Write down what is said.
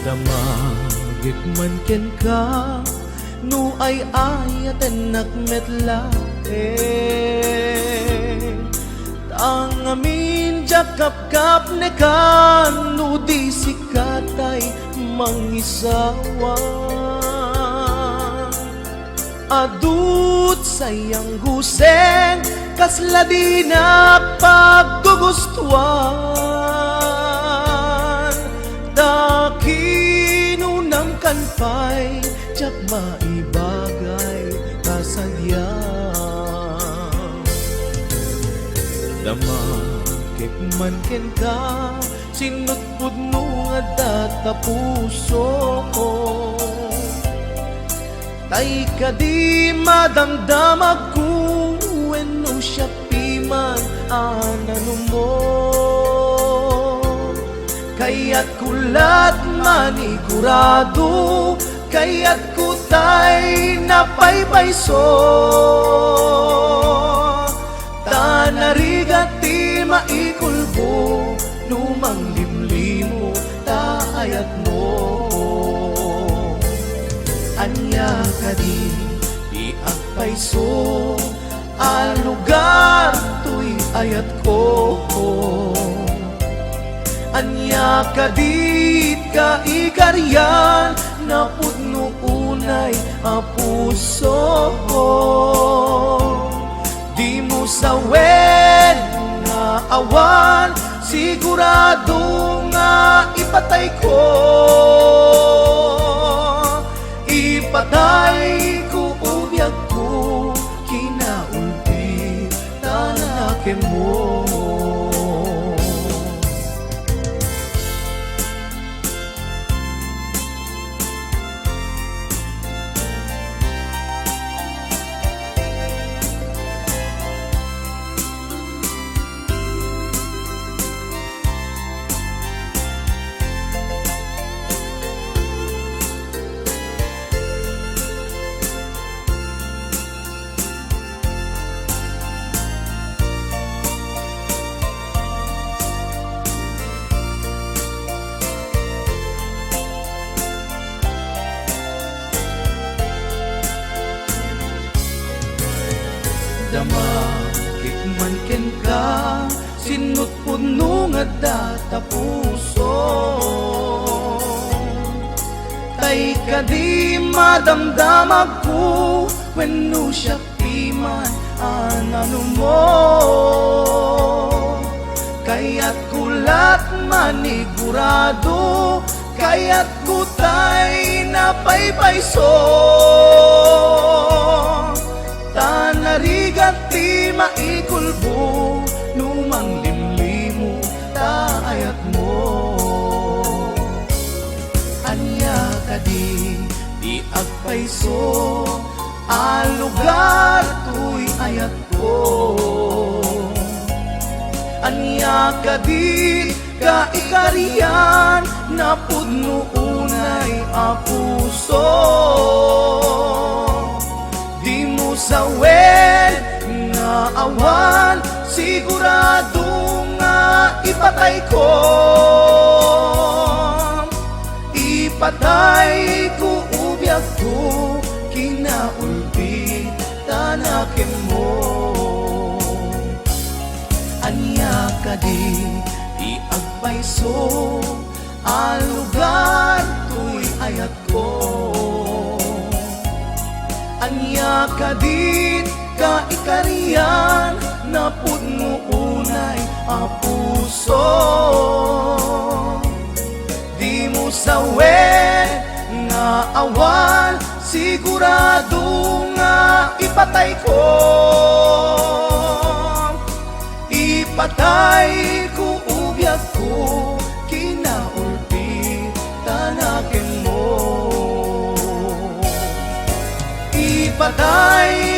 Damagit man ken ka, no ay ayaten nakmetla Tang amin jakap kap ne kan, no di sikatay mangisawa Adut sayang guseng, kasla di na paggugustuhan Dakinunam kanpay, tsak maibagay kasagyang Damakik man ken ka, sinutpud mo nga data puso Tay ka di madamdamag ko, wenno siya piman anano mo Kaya't kulat manigurado, kaya't kutay napaypayso Tanarigat ti maikulbo, numang limlimo taayat mo Anya ka di agpayso, ang lugar to'y ayat ko Anya ka di ka ikaryan, na pudno unay a puso Di mo sawen nga awan, sigurado nga ipatay ko Ipatay ko ubiyag ko, kinaulpi tanakin mo Damakik man ken ka, sinutpud no nga data puso Tay ka di madamdamag ko, wenno siya piman anano mo Kaya't kulat manigurado, kaya't kutay napaypayso Tanarigat ti maikulbo, numang limlimo taayat mo Anya ka di agpayso, ang lugar to'y ayat ko Anya ka di ka ikariyan, na pudno unay a puso Sawen nga awan, sigurado nga ipatay ko Ipatay ko ubiyag ko, kinaulpi tanakin mo Anya ka di agpayso, ang lugar to'y ayat ko Anya ka di ka ikariyan, na pudno unay a puso Di mo sawen nga awan, sigurado nga ipatay ko Ipatay ko ubiyag ko, kinaulpi tanakin mo Ipatay